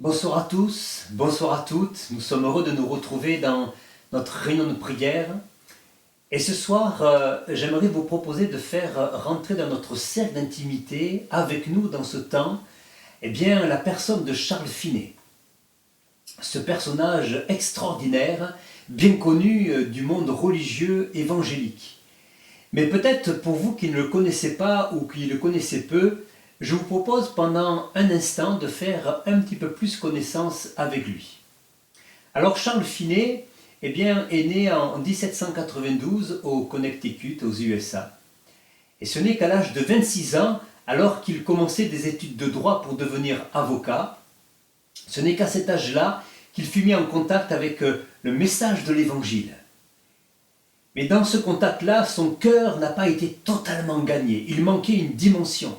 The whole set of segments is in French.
Bonsoir à tous, bonsoir à toutes. Nous sommes heureux de nous retrouver dans notre réunion de prière. Et ce soir, j'aimerais vous proposer de faire rentrer dans notre cercle d'intimité, avec nous dans ce temps, la personne de Charles Finet. Ce personnage extraordinaire, bien connu du monde religieux évangélique. Mais peut-être pour vous qui ne le connaissez pas ou qui le connaissez peu, je vous propose pendant un instant de faire un petit peu plus connaissance avec lui. Alors Charles Finet est né en 1792 au Connecticut, aux USA. Et ce n'est qu'à l'âge de 26 ans, alors qu'il commençait des études de droit pour devenir avocat, ce n'est qu'à cet âge-là qu'il fut mis en contact avec le message de l'Évangile. Mais dans ce contact-là, son cœur n'a pas été totalement gagné, il manquait une dimension.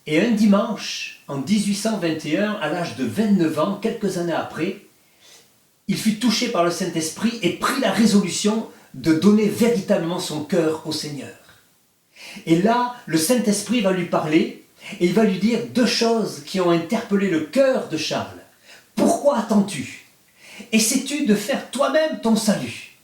Et un dimanche, en 1821, à l'âge de 29 ans, quelques années après, il fut touché par le Saint-Esprit et prit la résolution de donner véritablement son cœur au Seigneur. Et là, le Saint-Esprit va lui parler et il va lui dire deux choses qui ont interpellé le cœur de Charles. Pourquoi attends-tu? Essaies-tu de faire toi-même ton salut?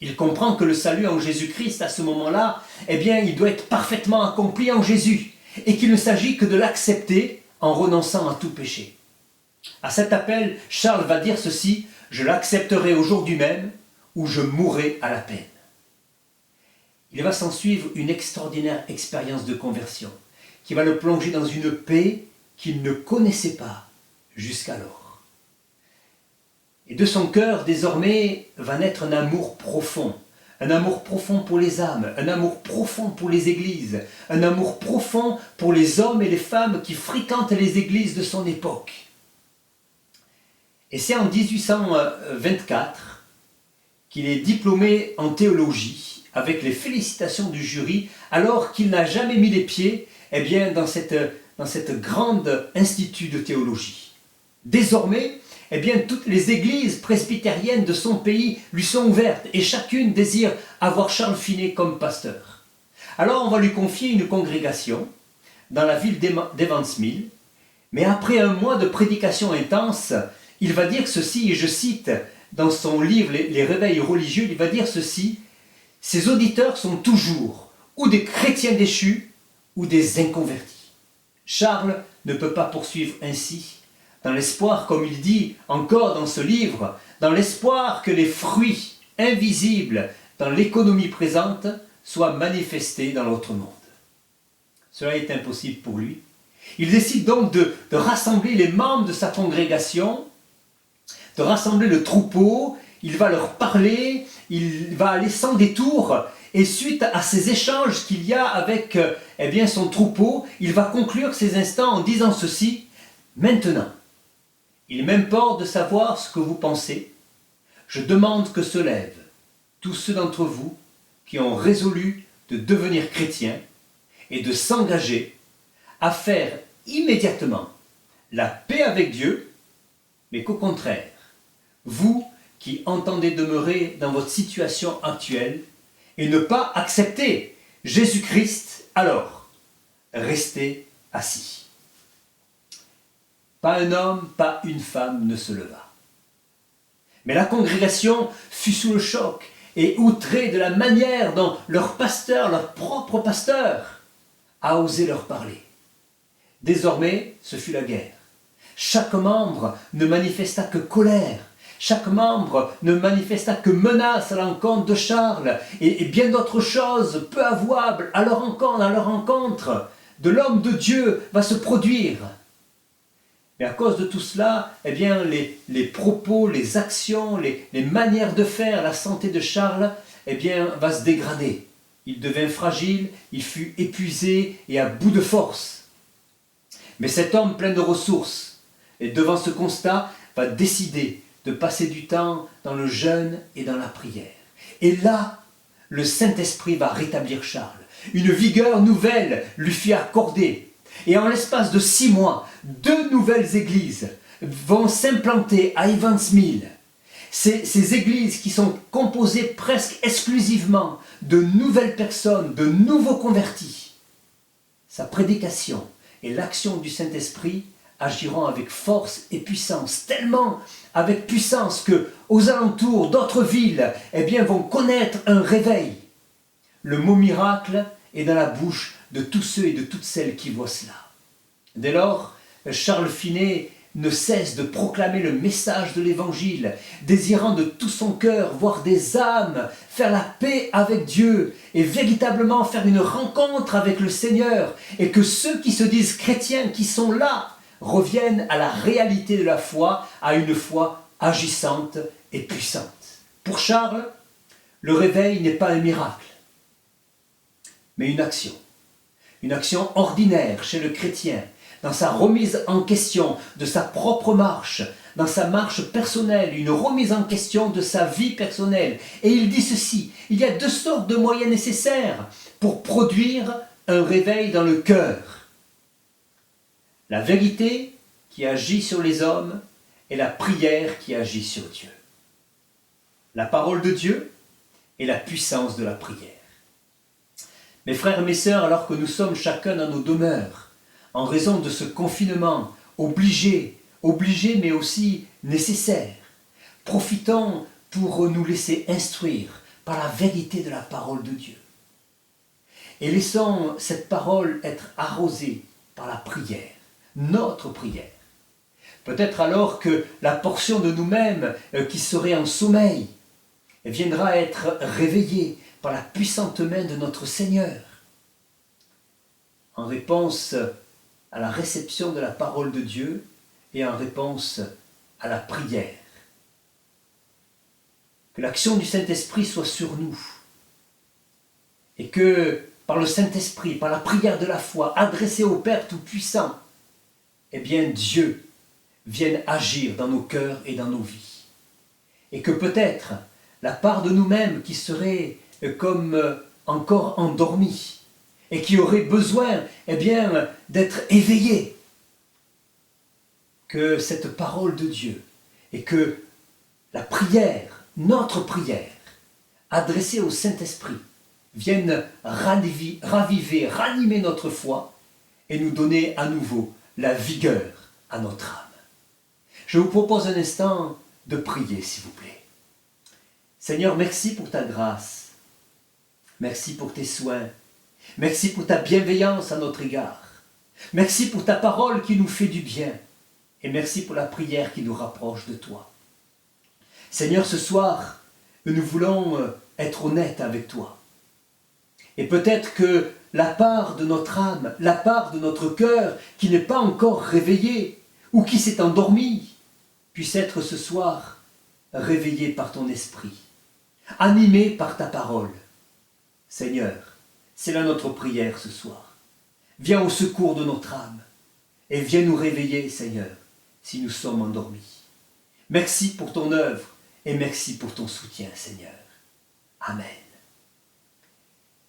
Il comprend que le salut en Jésus-Christ, à ce moment-là, il doit être parfaitement accompli en Jésus. Et qu'il ne s'agit que de l'accepter en renonçant à tout péché. À cet appel, Charles va dire ceci: « Je l'accepterai aujourd'hui même, ou je mourrai à la peine. » Il va s'en suivre une extraordinaire expérience de conversion, qui va le plonger dans une paix qu'il ne connaissait pas jusqu'alors. Et de son cœur, désormais, va naître un amour profond pour les âmes, un amour profond pour les églises, un amour profond pour les hommes et les femmes qui fréquentent les églises de son époque. Et c'est en 1824 qu'il est diplômé en théologie avec les félicitations du jury, alors qu'il n'a jamais mis les pieds dans cette grande institut de théologie. Désormais, toutes les églises presbytériennes de son pays lui sont ouvertes et chacune désire avoir Charles Finet comme pasteur. Alors on va lui confier une congrégation dans la ville d'Evansville, mais après un mois de prédication intense, il va dire ceci, et je cite dans son livre Les réveils religieux, il va dire ceci: « Ces auditeurs sont toujours ou des chrétiens déchus ou des inconvertis. » Charles ne peut pas poursuivre ainsi, dans l'espoir, comme il dit encore dans ce livre, dans l'espoir que les fruits invisibles dans l'économie présente soient manifestés dans l'autre monde. Cela est impossible pour lui. Il décide donc de rassembler les membres de sa congrégation, de rassembler le troupeau, il va leur parler, il va aller sans détour, et suite à ces échanges qu'il y a avec son troupeau, il va conclure ces instants en disant ceci: « Maintenant, il m'importe de savoir ce que vous pensez. Je demande que se lèvent tous ceux d'entre vous qui ont résolu de devenir chrétiens et de s'engager à faire immédiatement la paix avec Dieu, mais qu'au contraire, vous qui entendez demeurer dans votre situation actuelle et ne pas accepter Jésus-Christ, alors restez assis. » Pas un homme, pas une femme ne se leva. Mais la congrégation fut sous le choc et outrée de la manière dont leur pasteur, leur propre pasteur, a osé leur parler. Désormais, ce fut la guerre. Chaque membre ne manifesta que colère. Chaque membre ne manifesta que menace à l'encontre de Charles et bien d'autres choses peu avouables à leur rencontre. De l'homme de Dieu va se produire. Mais à cause de tout cela, les propos, les actions, les manières de faire, la santé de Charles, va se dégrader. Il devint fragile, il fut épuisé et à bout de force. Mais cet homme plein de ressources, et devant ce constat, va décider de passer du temps dans le jeûne et dans la prière. Et là, le Saint-Esprit va rétablir Charles. Une vigueur nouvelle lui fut accordée. Et en l'espace de 6 mois, 2 nouvelles églises vont s'implanter à Evansville. Ces églises qui sont composées presque exclusivement de nouvelles personnes, de nouveaux convertis. Sa prédication et l'action du Saint-Esprit agiront avec force et puissance, tellement avec puissance que aux alentours d'autres villes vont connaître un réveil. Le mot miracle est dans la bouche de tous ceux et de toutes celles qui voient cela. Dès lors, Charles Finet ne cesse de proclamer le message de l'Évangile, désirant de tout son cœur voir des âmes faire la paix avec Dieu et véritablement faire une rencontre avec le Seigneur, et que ceux qui se disent chrétiens, qui sont là, reviennent à la réalité de la foi, à une foi agissante et puissante. Pour Charles, le réveil n'est pas un miracle, mais une action ordinaire chez le chrétien, dans sa remise en question de sa propre marche, dans sa marche personnelle, une remise en question de sa vie personnelle. Et il dit ceci, il y a 2 sortes de moyens nécessaires pour produire un réveil dans le cœur. La vérité qui agit sur les hommes et la prière qui agit sur Dieu. La parole de Dieu et la puissance de la prière. Mes frères et mes sœurs, alors que nous sommes chacun dans nos demeures, en raison de ce confinement obligé mais aussi nécessaire, profitons pour nous laisser instruire par la vérité de la parole de Dieu. Et laissons cette parole être arrosée par la prière, notre prière. Peut-être alors que la portion de nous-mêmes qui serait en sommeil viendra être réveillée par la puissante main de notre Seigneur. En réponse à la réception de la parole de Dieu et en réponse à la prière. Que l'action du Saint-Esprit soit sur nous et que par le Saint-Esprit, par la prière de la foi adressée au Père Tout-Puissant, Dieu vienne agir dans nos cœurs et dans nos vies. Et que peut-être la part de nous-mêmes qui serait comme encore endormie et qui aurait besoin d'être éveillée, que cette parole de Dieu et que la prière, notre prière, adressée au Saint-Esprit, vienne raviver, ranimer notre foi et nous donner à nouveau la vigueur à notre âme. Je vous propose un instant de prier, s'il vous plaît. Seigneur, merci pour ta grâce. Merci pour tes soins. Merci pour ta bienveillance à notre égard. Merci pour ta parole qui nous fait du bien. Et merci pour la prière qui nous rapproche de toi. Seigneur, ce soir, nous voulons être honnêtes avec toi. Et peut-être que la part de notre âme, la part de notre cœur qui n'est pas encore réveillée ou qui s'est endormie, puisse être ce soir réveillée par ton esprit, animée par ta parole. Seigneur, c'est là notre prière ce soir. Viens au secours de notre âme et viens nous réveiller, Seigneur, si nous sommes endormis. Merci pour ton œuvre et merci pour ton soutien, Seigneur. Amen.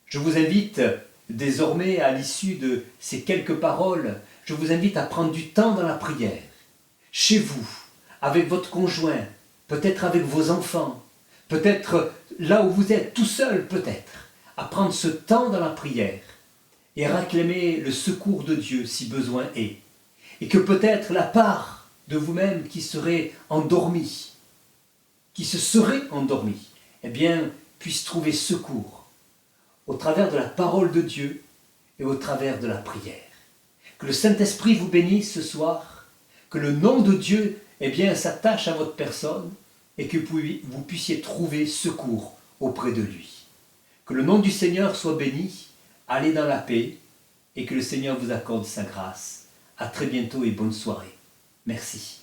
Je vous invite désormais, à l'issue de ces quelques paroles, je vous invite à prendre du temps dans la prière, chez vous, avec votre conjoint, peut-être avec vos enfants, peut-être là où vous êtes, tout seul peut-être, à prendre ce temps dans la prière et à réclamer le secours de Dieu si besoin est. Et que peut-être la part de vous-même qui serait endormie, qui se serait endormie, puisse trouver secours au travers de la parole de Dieu et au travers de la prière. Que le Saint-Esprit vous bénisse ce soir, que le nom de Dieu s'attache à votre personne et que vous puissiez trouver secours auprès de lui. Que le nom du Seigneur soit béni, allez dans la paix et que le Seigneur vous accorde sa grâce. À très bientôt et bonne soirée. Merci.